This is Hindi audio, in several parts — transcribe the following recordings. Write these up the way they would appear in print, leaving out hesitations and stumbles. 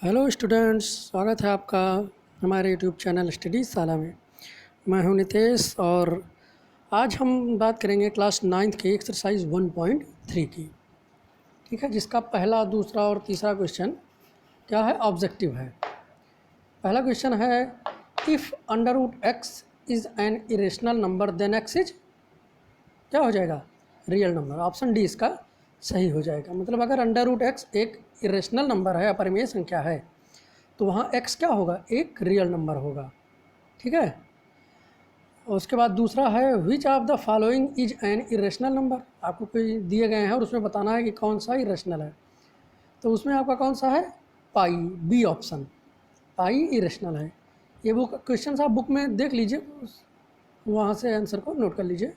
हेलो स्टूडेंट्स, स्वागत है आपका हमारे यूट्यूब चैनल स्टडी शाला में। मैं हूं नितेश और आज हम बात करेंगे क्लास 9th के एक्सरसाइज 1.3 की। ठीक है, जिसका पहला, दूसरा और तीसरा क्वेश्चन क्या है, ऑब्जेक्टिव है। पहला क्वेश्चन है, if under root x is an irrational number then x is क्या हो जाएगा, रियल नंबर। ऑप्शन डी इसका सही हो जाएगा। मतलब अगर अंडर रूट एक्स एक इरेशनल नंबर है, अपरिमेय संख्या है, तो वहाँ x क्या होगा, एक रियल नंबर होगा। ठीक है। और उसके बाद दूसरा है, which of the following is an irrational number. आपको कोई दिए गए हैं और उसमें बताना है कि कौन सा इरेशनल है। तो उसमें आपका कौन सा है, पाई, बी ऑप्शन, पाई इरेशनल है। ये बुक क्वेश्चन आप बुक में देख लीजिए, वहाँ से आंसर को नोट कर लीजिए।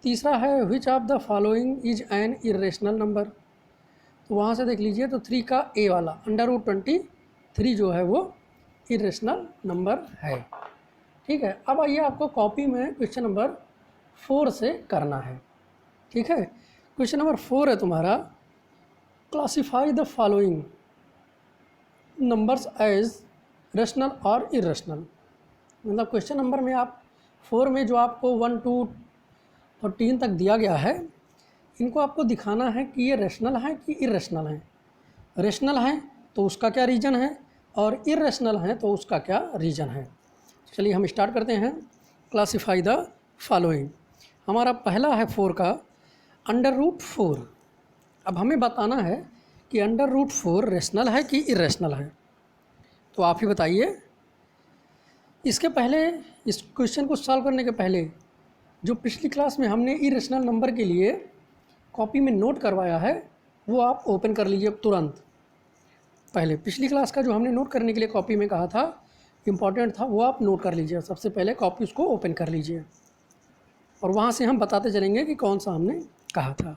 तीसरा है, which of the following is an irrational number. तो वहाँ से देख लीजिए, तो 3 का ए वाला अंडर रूट 23 जो है वो इरेशनल नंबर है। ठीक है। अब आइए, आपको कॉपी में क्वेश्चन नंबर 4 से करना है। ठीक है। क्वेश्चन नंबर 4 है तुम्हारा, classify the following numbers as rational और इरेशनल। मतलब क्वेश्चन नंबर में आप 4 में जो आपको 1 to 14 तक दिया गया है, इनको आपको दिखाना है कि ये रेशनल है कि इरेशनल है। रेशनल है तो उसका क्या रीजन है, और इरेशनल है तो उसका क्या रीजन है। चलिए हम स्टार्ट करते हैं। Classify the following. हमारा पहला है 4 का, अंडर रूट 4। अब हमें बताना है कि अंडर रूट 4 रेशनल है कि इरेशनल है। तो आप ही बताइए। इसके पहले, इस क्वेश्चन को सॉल्व करने के पहले, जो पिछली क्लास में हमने इरेशनल नंबर के लिए कॉपी में नोट करवाया है, वो आप ओपन कर लीजिए तुरंत। पहले पिछली क्लास का जो हमने नोट करने के लिए कॉपी में कहा था, इम्पॉर्टेंट था, वो आप नोट कर लीजिए। सबसे पहले कॉपी उसको ओपन कर लीजिए और वहाँ से हम बताते चलेंगे कि कौन सा हमने कहा था।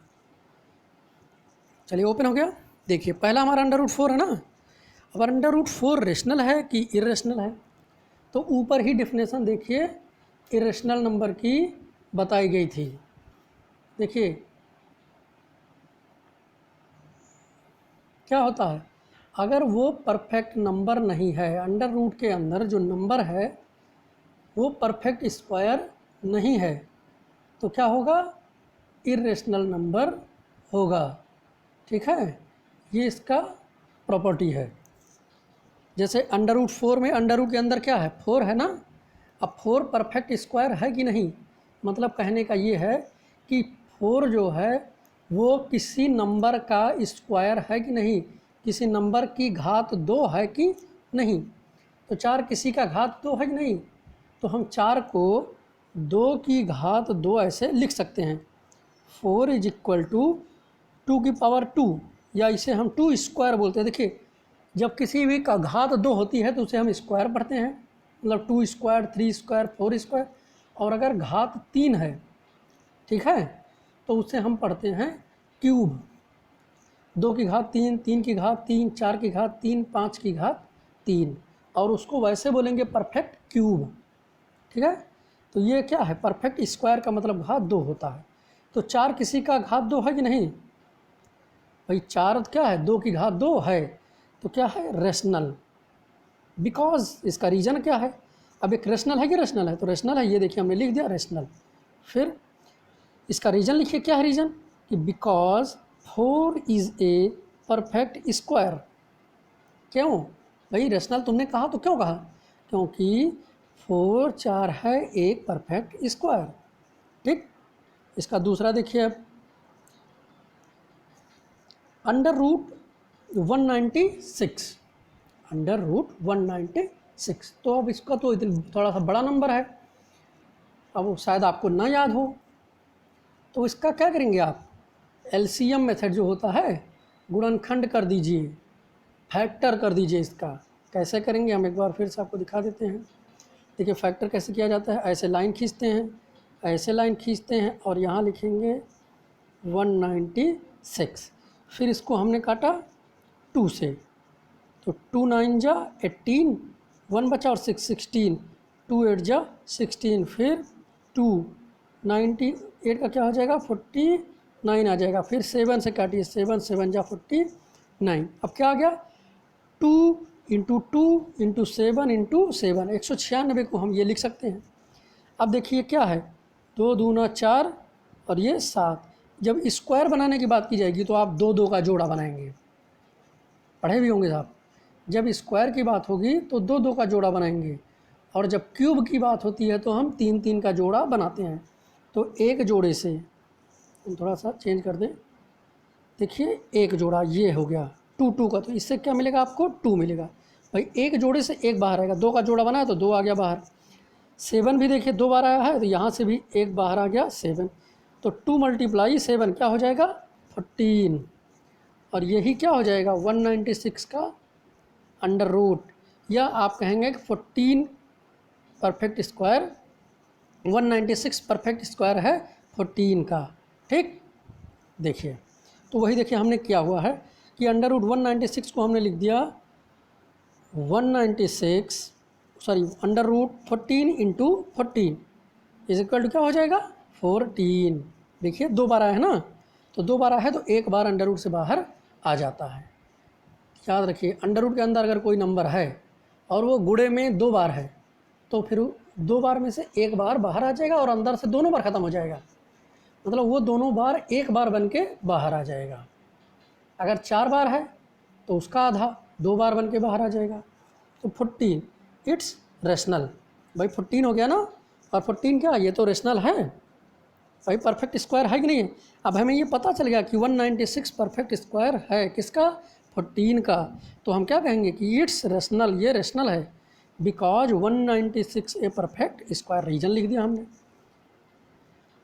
चलिए, ओपन हो गया। देखिए, पहला हमारा अंडर रूट 4 है ना। अब अंडर रूट 4 रेशनल है कि इरेशनल है, तो ऊपर ही डेफिनेशन देखिए इरेशनल नंबर की बताई गई थी। देखिए क्या होता है, अगर वो परफेक्ट नंबर नहीं है, अंडर रूट के अंदर जो नंबर है वो परफेक्ट स्क्वायर नहीं है, तो क्या होगा, इरेशनल नंबर होगा। ठीक है, ये इसका प्रॉपर्टी है। जैसे अंडर रूट 4 में अंडर रूट के अंदर क्या है, 4 है ना। अब 4 परफेक्ट स्क्वायर है कि नहीं, मतलब कहने का ये है कि 4 जो है वो किसी नंबर का स्क्वायर है कि नहीं, किसी नंबर की घात 2 है कि नहीं। तो 4 किसी का घात 2 है कि नहीं, तो हम 4 को 2 की घात 2 ऐसे लिख सकते हैं। 4 इज इक्वल टू 2 की पावर 2, या इसे हम 2 स्क्वायर बोलते हैं। देखिए, जब किसी भी का घात 2 होती है तो उसे हम स्क्वायर पढ़ते हैं, मतलब 2 स्क्वायर, 3 स्क्वायर, 4 स्क्वायर। और अगर घात 3 है, ठीक है, तो उसे हम पढ़ते हैं क्यूब। 2 की घात 3, 3 की घात 3, 4 की घात 3, 5 की घात 3, और उसको वैसे बोलेंगे परफेक्ट क्यूब। ठीक है, तो ये क्या है, परफेक्ट स्क्वायर का मतलब घात 2 होता है। तो 4 किसी का घात 2 है कि नहीं, भाई 4 क्या है, 2 की घात 2 है, तो क्या है, रेशनल। बिकॉज इसका रीजन क्या है, अब एक रेशनल है कि रेशनल है, तो रेशनल है, ये देखिए हमने लिख दिया रेशनल। फिर इसका रीजन लिखिए, क्या है रीजन, कि because 4 is a perfect square. क्यों भाई, रेशनल तुमने कहा तो क्यों कहा, क्योंकि 4 है एक परफेक्ट स्क्वायर। ठीक। इसका दूसरा देखिए, अब अंडर रूट 196, अंडर रूट 196, तो अब इसका तो थोड़ा सा बड़ा नंबर है, अब वो शायद आपको ना याद हो, तो इसका क्या करेंगे आप, एलसीएम मेथड जो होता है, गुणनखंड कर दीजिए, फैक्टर कर दीजिए। इसका कैसे करेंगे हम एक बार फिर से आपको दिखा देते हैं। देखिए फैक्टर कैसे किया जाता है, ऐसे लाइन खींचते हैं, ऐसे लाइन खींचते हैं और यहाँ लिखेंगे 196, फिर इसको हमने काटा 2 से, तो 2 9 जा 18, 1 बचा और 6 16, 2 8 जा 16, फिर 2 98 का क्या हो जाएगा, 49 आ जाएगा, फिर 7 से काटिए, 7 7 जा 49। अब क्या आ गया, 2 इंटू 2 इंटू 7 इंटू 7, 196 को हम ये लिख सकते हैं। अब देखिए क्या है, 2 दूना 4 और ये 7। जब स्क्वायर बनाने की बात की जाएगी तो आप 2 2 का जोड़ा बनाएंगे, पढ़े भी होंगे साहब। जब स्क्वायर की बात होगी तो 2 2 का जोड़ा बनाएंगे, और जब क्यूब की बात होती है तो हम 3 3 का जोड़ा बनाते हैं। तो एक जोड़े से हम थोड़ा सा चेंज कर दें, देखिए एक जोड़ा ये हो गया 2 2 का, तो इससे क्या मिलेगा आपको 2 मिलेगा। भाई एक जोड़े से एक बाहर आएगा, 2 का जोड़ा बनाया तो 2 आ गया बाहर। 7 भी देखिए 2 बार आया है तो यहाँ से भी एक बाहर आ गया 7, तो 2 × 7 क्या हो जाएगा 14, और यही क्या हो जाएगा 196 का अंडर रूट, या आप कहेंगे कि 14 परफेक्ट स्क्वायर, 196 परफेक्ट स्क्वायर है 14 का। ठीक, देखिए तो वही देखिए हमने क्या हुआ है कि अंडर रूट 196 को हमने लिख दिया under root 14 into 14 is equal to क्या हो जाएगा 14। देखिए 2 बार आया है ना, तो 2 बार आया है तो एक बार अंडर रूट से बाहर आ जाता है। याद रखिए अंडर रूट के अंदर अगर कोई नंबर है और वो गुणे में 2 बार है तो फिर 2 बार में से एक बार बाहर आ जाएगा और अंदर से दोनों बार ख़त्म हो जाएगा, मतलब वो दोनों बार एक बार बन के बाहर आ जाएगा। अगर 4 बार है तो उसका आधा 2 बार बन के बाहर आ जाएगा। तो 14 इट्स रेशनल, भाई 14 हो गया ना, और 14 क्या ये तो रेशनल है भाई, परफेक्ट स्क्वायर है कि नहीं है। अब हमें ये पता चल गया कि 196 परफेक्ट स्क्वायर है किसका 14 का, तो हम क्या कहेंगे कि इट्स रेशनल, ये रेशनल है because 196 a perfect square, reason लिख दिया हमने।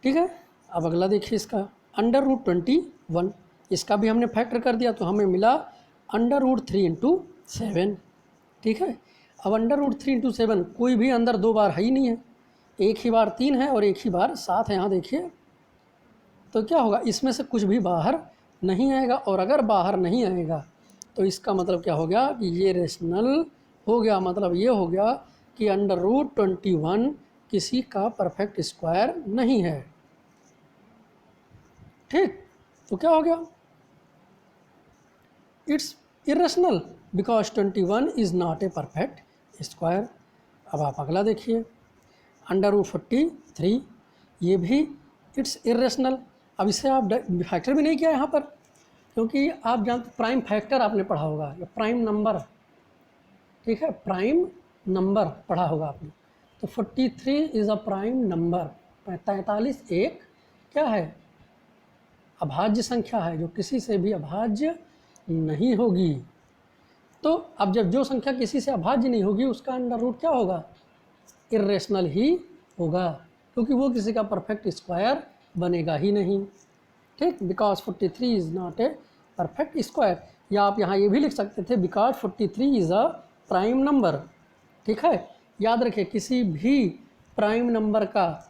ठीक है, अब अगला देखिए इसका अंडर रूट 21, इसका भी हमने फैक्टर कर दिया तो हमें मिला अंडर रूट 3 इंटू 7। ठीक है, अब अंडर रूट 3 इंटू 7 कोई भी अंदर 2 बार है ही नहीं है, एक ही बार 3 है और एक ही बार 7 है। यहाँ देखिए तो क्या होगा, इसमें से कुछ भी बाहर नहीं आएगा, और अगर बाहर नहीं आएगा तो इसका मतलब क्या हो गया कि ये रेशनल हो गया, मतलब ये हो गया कि अंडर रूट 21 किसी का परफेक्ट स्क्वायर नहीं है। ठीक, तो क्या हो गया it's irrational because 21 is not a perfect square. अब आप अगला देखिए अंडर रूट 43, ये भी इट्स इरेशनल। अब इसे आप फैक्टर भी नहीं किया यहाँ पर, क्योंकि आप जानते प्राइम फैक्टर आपने पढ़ा होगा या प्राइम नंबर, ठीक है प्राइम नंबर पढ़ा होगा आपने। तो 43 इज़ अ प्राइम नंबर, 43 एक क्या है अभाज्य संख्या है जो किसी से भी अभाज्य नहीं होगी। तो अब जब जो संख्या किसी से अभाज्य नहीं होगी उसका अंडर रूट क्या होगा इरेशनल ही होगा, क्योंकि वो किसी का परफेक्ट स्क्वायर बनेगा ही नहीं। ठीक, because 43 is not a perfect square, या आप यहाँ ये भी लिख सकते थे because 43 is a prime number. ठीक है, याद रखिए किसी भी प्राइम नंबर का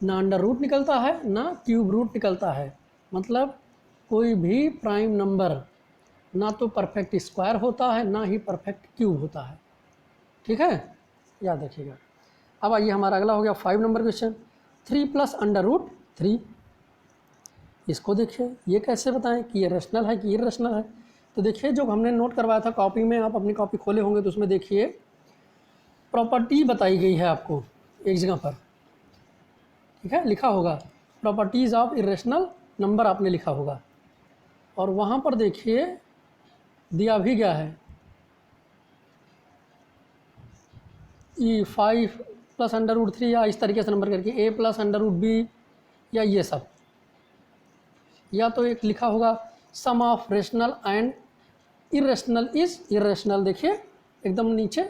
ना अंडर रूट निकलता है ना क्यूब रूट निकलता है, मतलब कोई भी प्राइम नंबर ना तो परफेक्ट स्क्वायर होता है ना ही परफेक्ट क्यूब होता है। ठीक है, याद रखिएगा। अब आइए हमारा अगला हो गया 5 नंबर क्वेश्चन, 3 + अंडर रूट 3। इसको देखिए ये कैसे बताएं कि ये रेशनल है कि इरेशनल है। तो देखिए जो हमने नोट करवाया था कॉपी में, आप अपनी कॉपी खोले होंगे तो उसमें देखिए प्रॉपर्टी बताई गई है आपको एक जगह पर, ठीक है लिखा होगा प्रॉपर्टीज़ ऑफ इरेशनल नंबर आपने लिखा होगा, और वहाँ पर देखिए दिया भी गया है ई 5 + अंडर रूट 3 या इस तरीके से नंबर करके a + अंडर रूट b या ये सब, या तो एक लिखा होगा sum of rational and irrational is irrational, देखिए एकदम नीचे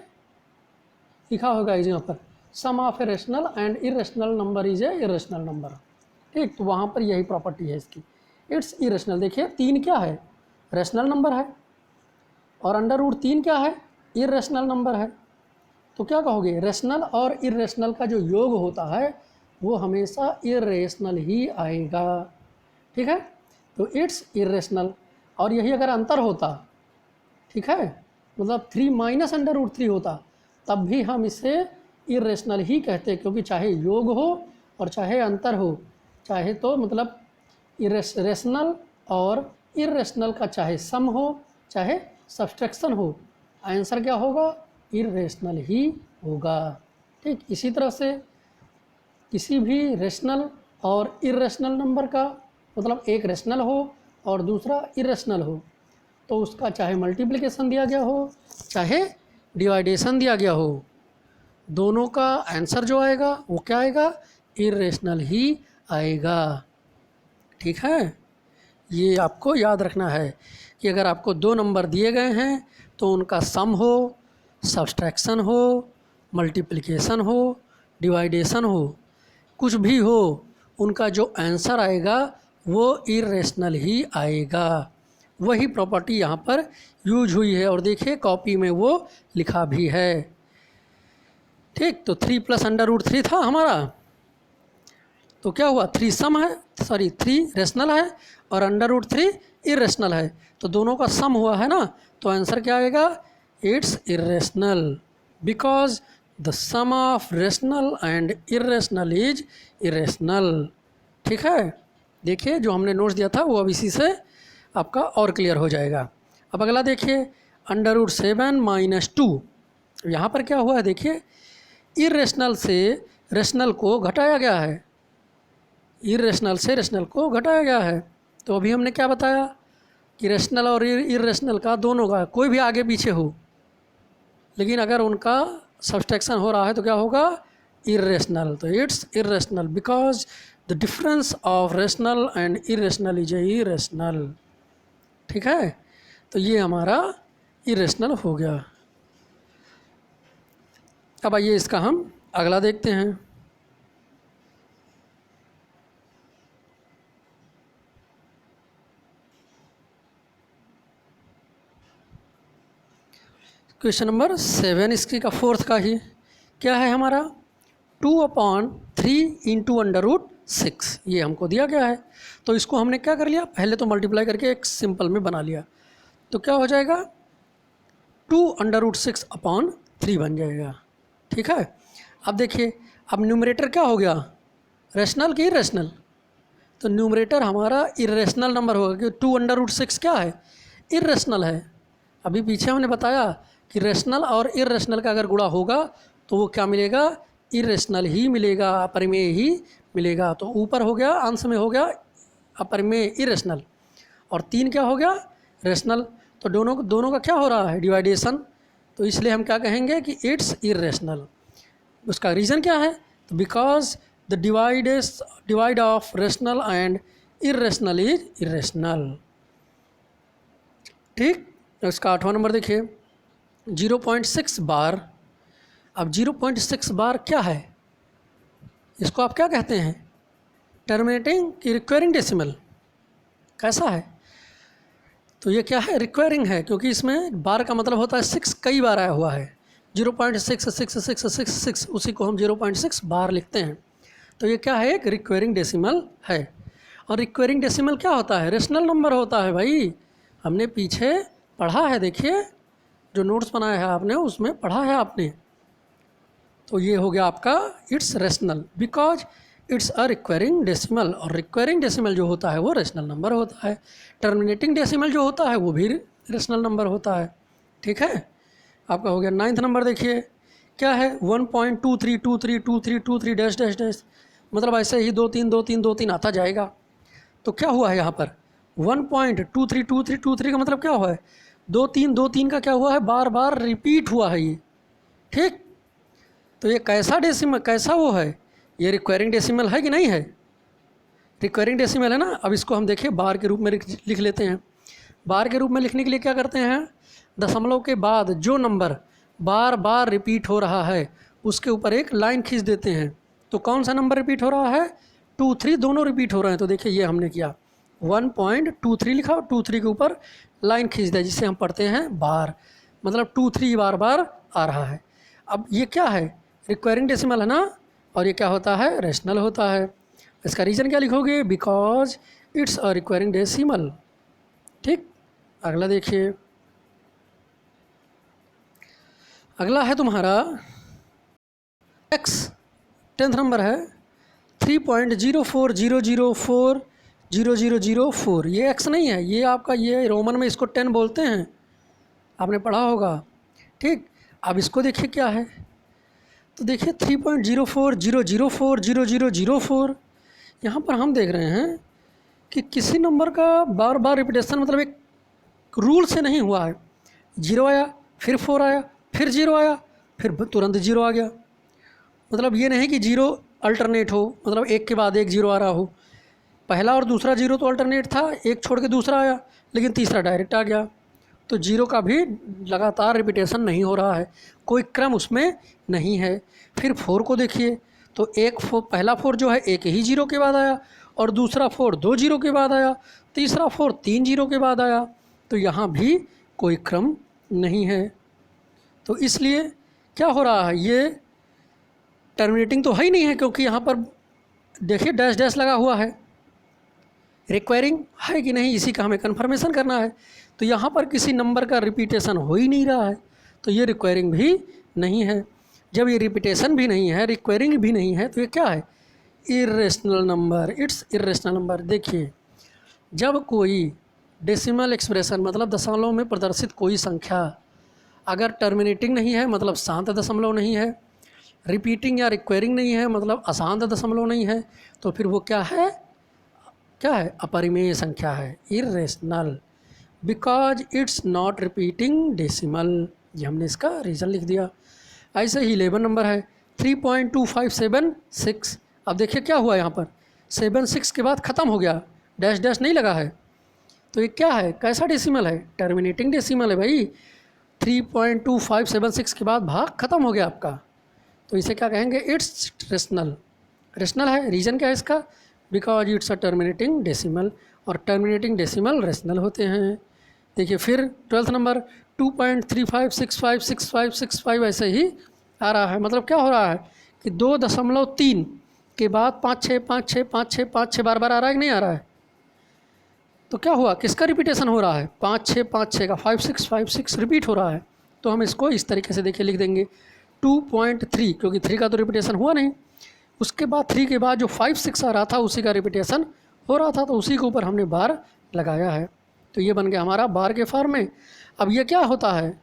लिखा होगा इस जगह पर sum of a rational and irrational number is a irrational number. ठीक, तो वहाँ पर यही प्रॉपर्टी है इसकी, इट्स इरेशनल। देखिए 3 क्या है रेशनल नंबर है और अंडर रूट 3 क्या है इरेशनल नंबर है। तो क्या कहोगे रेशनल और इरेशनल का जो योग होता है वो हमेशा इरेशनल ही आएगा। ठीक है, तो इट्स इरेशनल, और यही अगर अंतर होता, ठीक है मतलब 3 - अंडर रूट 3 होता तब भी हम इसे इरेशनल ही कहते, क्योंकि चाहे योग हो और चाहे अंतर हो, चाहे तो मतलब रेशनल और इरेशनल का चाहे सम हो चाहे सब्सट्रैक्शन हो, आंसर क्या होगा, इरेशनल ही होगा। ठीक, इसी तरह से किसी भी रेशनल और इरेशनल नंबर का मतलब एक रेशनल हो और दूसरा इरेशनल हो तो उसका चाहे मल्टीप्लिकेशन दिया गया हो चाहे डिवाइडेशन दिया गया हो, दोनों का आंसर जो आएगा वो क्या आएगा, इरेशनल ही आएगा। ठीक है, ये आपको याद रखना है कि अगर आपको दो नंबर दिए गए हैं तो उनका सम हो, सब्सट्रैक्शन हो, मल्टीप्लिकेशन हो, डिवाइडेशन हो, कुछ भी हो, उनका जो आंसर आएगा वो इरेशनल ही आएगा। वही प्रॉपर्टी यहाँ पर यूज हुई है और देखिए कॉपी में वो लिखा भी है। ठीक, तो 3 + √3 था हमारा, तो क्या हुआ, 3 सम है, सॉरी 3 रेशनल है और √3 इरेशनल है, तो दोनों का सम हुआ है ना, तो आंसर क्या आएगा, it's irrational because the sum of rational and irrational is irrational. ठीक है, देखिए जो हमने नोट्स दिया था वो अब इसी से आपका और क्लियर हो जाएगा। अब अगला देखिए, √7 - 2, यहाँ पर क्या हुआ है, देखिए इरेशनल से रेशनल को घटाया गया है, इरेशनल से रेशनल को घटाया गया है। तो अभी हमने क्या बताया कि रेशनल और इरेशनल का दोनों का कोई भी आगे पीछे हो, लेकिन अगर उनका सब्सट्रैक्शन हो रहा है तो क्या होगा, इरेशनल। तो it's irrational because the difference of rational and irrational is irrational. ठीक है, तो ये हमारा इरेशनल हो गया। अब आइए इसका हम अगला देखते हैं। क्वेश्चन नंबर 7 इसकी का फोर्थ का ही क्या है हमारा, 2/3 × √6 ये हमको दिया गया है। तो इसको हमने क्या कर लिया, पहले तो मल्टीप्लाई करके एक सिंपल में बना लिया, तो क्या हो जाएगा 2√6/3 बन जाएगा। ठीक है, अब देखिए अब न्यूमरेटर क्या हो गया, रेशनल कि इरेशनल, तो न्यूमरेटर हमारा इरेशनल नंबर होगा क्योंकि 2√6 क्या है, इरेशनल है। अभी पीछे हमने बताया कि रेशनल और इरेशनल का अगर गुणा होगा तो वो क्या मिलेगा, इरेशनल ही मिलेगा, अपरिमेय ही मिलेगा। तो ऊपर हो गया, अंश में हो गया अपरिमेय इरेशनल और 3 क्या हो गया, रेशनल। तो दोनों का क्या हो रहा है, डिवाइडेशन, तो इसलिए हम क्या कहेंगे कि इट्स इरेशनल। उसका रीज़न क्या है, तो because the divide of rational and irrational is irrational. ठीक, इसका 8वां नंबर देखिए, 0.6 बार। अब 0.6 बार क्या है, इसको आप क्या कहते हैं, टर्मिनेटिंग की रिक्वायरिंग डेसिमल, कैसा है, तो ये क्या है, रिक्वायरिंग है, क्योंकि इसमें बार का मतलब होता है 6 कई बार आया हुआ है, 0.666666, उसी को हम 0.6 बार लिखते हैं। तो ये क्या है, एक रिक्वायरिंग डेसिमल है। और रिक्वायरिंग डेसिमल क्या होता है, रेशनल नंबर होता है भाई, हमने पीछे पढ़ा है, देखिए जो नोट्स बनाया है आपने उसमें पढ़ा है आपने। तो ये हो गया आपका it's rational because it's a requiring decimal, और रिक्वायरिंग डेसिमल जो होता है वो रेशनल नंबर होता है, टर्मिनेटिंग डेसिमल जो होता है वो भी रेशनल नंबर होता है। ठीक है, आपका हो गया 9वां नंबर। देखिए क्या है, 1.23232323 डैश डैश डैश, मतलब ऐसे ही 2 3 2 3 2 3 आता जाएगा। तो क्या हुआ है यहाँ पर, 1.232323 का मतलब क्या हुआ है, 2 3 2 3 का क्या हुआ है, बार बार रिपीट हुआ है ये। ठीक, तो ये कैसा डेसिमल, कैसा वो है, ये रिक्वायरिंग डेसिमल है कि नहीं है, रिक्वायरिंग डेसिमल है ना। अब इसको हम देखिए बार के रूप में लिख लेते हैं। बार के रूप में लिखने के लिए क्या करते हैं, दशमलव के बाद जो नंबर बार बार रिपीट हो रहा है उसके ऊपर एक लाइन खींच देते हैं। तो कौन सा नंबर रिपीट हो रहा है, 2 3 दोनों रिपीट हो रहे हैं। तो देखिए ये हमने किया 1.23 लिखा और 2 3 के ऊपर लाइन खींच दिया, जिससे हम पढ़ते हैं बार, मतलब 2 3 बार बार आ रहा है। अब ये क्या है, रिक्वायरिंग डेसिमल है ना, और ये क्या होता है, रेशनल होता है। इसका रीज़न क्या लिखोगे, because it's a requiring decimal. ठीक, अगला देखिए, अगला है तुम्हारा x, 10th नंबर है 3.040040004। ये x नहीं है, ये आपका, ये रोमन में इसको 10 बोलते हैं, आपने पढ़ा होगा। ठीक। अब इसको देखिए क्या है, तो देखिए 3.0400400004, यहाँ पर हम देख रहे हैं कि किसी नंबर का बार बार रिपीटेशन मतलब एक रूल से नहीं हुआ है। 0 आया, फिर 4 आया, फिर 0 आया, फिर तुरंत 0 आ गया। मतलब ये नहीं कि 0 अल्टरनेट हो, मतलब एक के बाद एक 0 आ रहा हो। पहला और दूसरा 0 तो अल्टरनेट था, एक छोड़ के दूसरा आया, लेकिन तीसरा डायरेक्ट आ गया। तो 0 का भी लगातार रिपीटेशन नहीं हो रहा है, कोई क्रम उसमें नहीं है। फिर 4 को देखिए, तो पहला 4 जो है एक ही 0 के बाद आया, और दूसरा 4 2 0 के बाद आया, तीसरा 4 3 0 के बाद आया। तो यहाँ भी कोई क्रम नहीं है। तो इसलिए क्या हो रहा है, ये टर्मिनेटिंग तो है ही नहीं है, क्योंकि यहाँ पर देखिए डैश डैश लगा हुआ है। रिक्वायरिंग है कि नहीं, इसी का हमें कन्फर्मेशन करना है। तो यहाँ पर किसी नंबर का रिपीटेशन हो ही नहीं रहा है, तो ये रिक्वायरिंग भी नहीं है। जब ये रिपीटेशन भी नहीं है, रिक्वायरिंग भी नहीं है, तो ये क्या है, irrational number, it's irrational number. देखिए, जब कोई डेसिमल एक्सप्रेशन मतलब दशमलव में प्रदर्शित कोई संख्या अगर टर्मिनेटिंग नहीं है मतलब शांत दशमलव नहीं है, रिपीटिंग या रिक्वायरिंग नहीं है मतलब अशांत दशमलव नहीं है, तो फिर वो क्या है, अपरिमेय संख्या है, irrational, because it's not repeating decimal. ये हमने इसका रीज़न लिख दिया। ऐसे ही 11 नंबर है 3.2576। अब देखिए क्या हुआ यहाँ पर, 76 के बाद ख़त्म हो गया, डैश डैश नहीं लगा है। तो ये क्या है, कैसा डेसिमल है, टर्मिनेटिंग डेसिमल है भाई। 3.2576 के बाद भाग ख़त्म हो गया आपका, तो इसे क्या कहेंगे, इट्स रेशनल। रेशनल है, रीज़न क्या है इसका, because it's a terminating decimal, और टर्मिनेटिंग डेसिमल रेशनल होते हैं। देखिए फिर 12th नंबर 2.35656565 ऐसे ही आ रहा है। मतलब क्या हो रहा है कि 2.3 के बाद 5 6 5 6 5 6 5 6 बार बार आ रहा है कि नहीं आ रहा है। तो क्या हुआ, किसका रिपीटेशन हो रहा है, 5 6 5 6 का 5 6 5 6 रिपीट हो रहा है। तो हम इसको इस तरीके से देखिए लिख देंगे 2.3, क्योंकि 3 का तो रिपीटेशन हुआ नहीं, उसके बाद 3 के बाद जो 5 6 आ रहा था उसी का रिपीटेशन हो रहा था, तो उसी के ऊपर हमने बार लगाया है। तो ये बन गया हमारा बार के फॉर्म में। अब ये क्या होता है,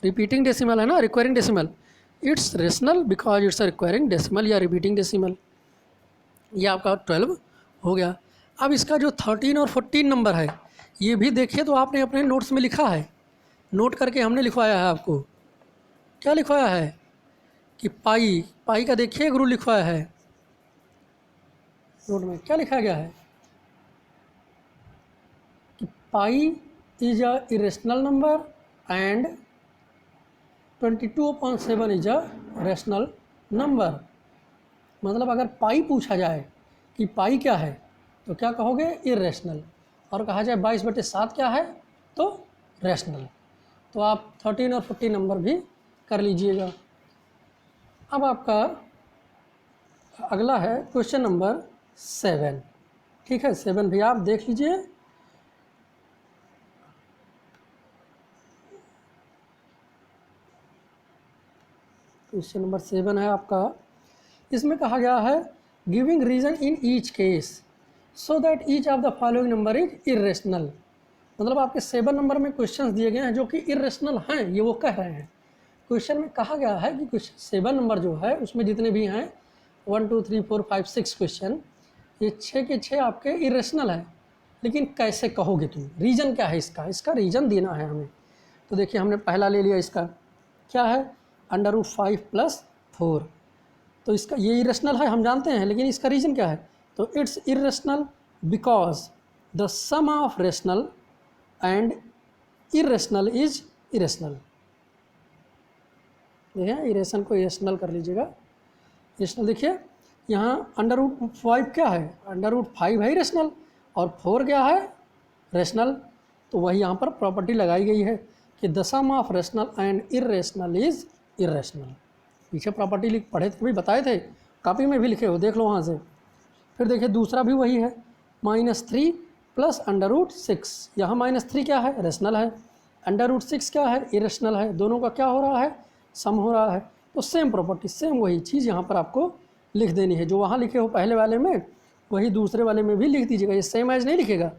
रिपीटिंग डेसिमल है ना, requiring decimal, it's rational because it's a requiring decimal या रिपीटिंग डेसिमल। ये आपका 12 हो गया। अब इसका जो 13 और 14 नंबर है, ये भी देखिए, तो आपने अपने नोट्स में लिखा है, नोट करके हमने लिखवाया है आपको। क्या लिखवाया है कि पाई का देखिए एक रूल लिखवाया है नोट में। क्या लिखा गया है कि pi is a irrational number and 22/7 is a rational number. मतलब अगर पाई पूछा जाए कि पाई क्या है, तो क्या कहोगे, इरेशनल, और कहा जाए 22/7 क्या है, तो रेशनल। तो आप 13 और 14 नंबर भी कर लीजिएगा। अब आपका अगला है क्वेश्चन नंबर 7। ठीक है, 7 भी आप देख लीजिए। क्वेश्चन नंबर 7 है आपका, इसमें कहा गया है giving reason in each case so that each of the following number is irrational. मतलब आपके 7 नंबर में क्वेश्चंस दिए गए हैं जो कि इरेशनल हैं, ये वो कह रहे हैं। क्वेश्चन में कहा गया है कि क्वेश्चन 7 नंबर जो है उसमें जितने भी हैं 1 2 3 4 5 6 क्वेश्चन, ये 6 के 6 आपके इरेशनल है। लेकिन कैसे कहोगे तुम, रीज़न क्या है इसका, इसका रीज़न देना है हमें। तो देखिए हमने पहला ले लिया, इसका क्या है, √5 + 4। तो इसका ये इरेशनल है हम जानते हैं, लेकिन इसका रीज़न क्या है, तो it's irrational because the sum of rational and irrational is irrational. देखिए इरेशन को इरेशनल कर लीजिएगा। इरेशनल देखिए यहाँ √5 क्या है, √5 है रेशनल, और 4 क्या है, रेशनल। तो वही यहाँ पर प्रॉपर्टी लगाई गई है कि the sum of rational and irrational is irrational. पीछे प्रॉपर्टी पढ़े थे, भी बताए थे, कॉपी में भी लिखे हो, देख लो वहाँ से। फिर देखिए दूसरा भी वही है, -3 + √6। यहाँ -3 क्या है, रेशनल है, √6 क्या है, इरेशनल है। दोनों का क्या हो रहा है, सम हो रहा है। तो सेम प्रॉपर्टी, सेम वही चीज़ यहाँ पर आपको लिख देनी है। जो वहाँ लिखे हो पहले वाले में, वही दूसरे वाले में भी लिख दीजिएगा। ये सेम एज नहीं लिखेगा,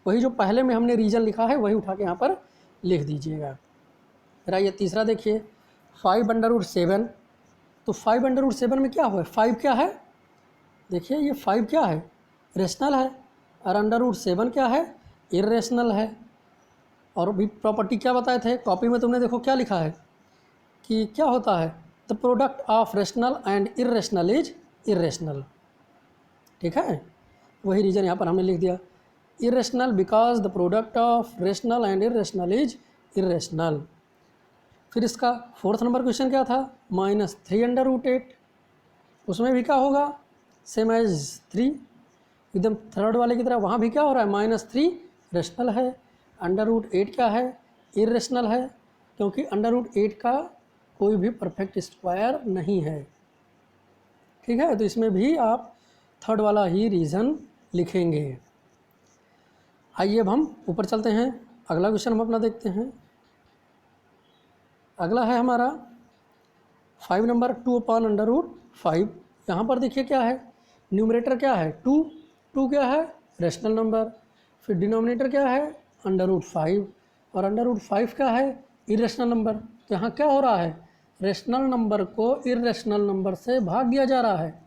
वही जो पहले में हमने रीजन लिखा है वही उठा के यहाँ पर लिख दीजिएगा। फिर आइए तीसरा देखिए, 5/7, तो 5/7 में क्या हुआ, 5 क्या है, देखिए ये 5 क्या है, रेशनल है, और √7 क्या है, इरेशनल है। और भी प्रॉपर्टी क्या बताए थे, कॉपी में तुमने देखो क्या लिखा है कि क्या होता है, the product of rational and irrational is irrational. ठीक है, वही रीज़न यहाँ पर हमने लिख दिया, irrational because the product of rational and irrational is irrational. फिर इसका 4th नंबर क्वेश्चन क्या था, -3/8, उसमें भी क्या होगा, सेम एज 3, एकदम थर्ड वाले की तरह वहाँ भी क्या हो रहा है, -3 रेशनल है, √8 क्या है, इरेशनल है, क्योंकि √8 का कोई भी परफेक्ट स्क्वायर नहीं है। ठीक है, तो इसमें भी आप थर्ड वाला ही रीज़न लिखेंगे। आइए अब हम ऊपर चलते हैं, अगला क्वेश्चन हम अपना देखते हैं। अगला है हमारा 5 नंबर, 2/√5। यहाँ पर देखिए क्या है, न्यूमरेटर क्या है 2 क्या है, रेशनल नंबर, फिर डिनोमिनेटर क्या है, √5, और √5 क्या है, इरेशनल नंबर। तो यहाँ क्या हो रहा है, रेशनल नंबर को इरेशनल नंबर से भाग दिया जा रहा है,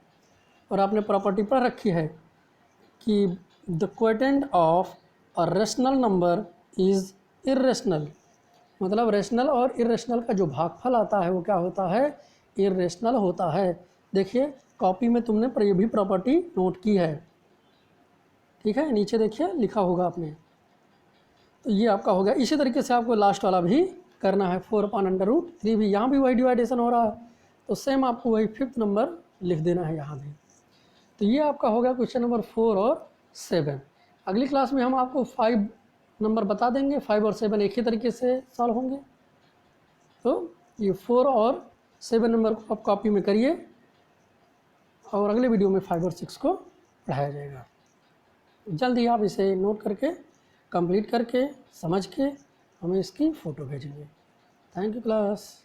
और आपने प्रॉपर्टी पर रखी है कि the quotient of a rational number is irrational, मतलब रेशनल और इरेशनल का जो भागफल आता है वो क्या होता है, इरेशनल होता है। देखिए कॉपी में तुमने ये भी प्रॉपर्टी नोट की है। ठीक है, नीचे देखिए लिखा होगा आपने, तो ये आपका हो गया। इसी तरीके से आपको लास्ट वाला भी करना है, 4/√3 भी, यहाँ भी वही डिवाइडेशन हो रहा है, तो सेम आपको वही 5th नंबर लिख देना है यहाँ भी। तो ये आपका हो गया क्वेश्चन नंबर 4 और 7। अगली क्लास में हम आपको 5 नंबर बता देंगे, 5 और 7 एक ही तरीके से सॉल्व होंगे। तो ये 4 और 7 नंबर को आप कॉपी में करिए, और अगले वीडियो में 5 और 6 को पढ़ाया जाएगा। जल्दी आप इसे नोट करके, कंप्लीट करके, समझ के हमें इसकी फ़ोटो भेजेंगे। Thank you class.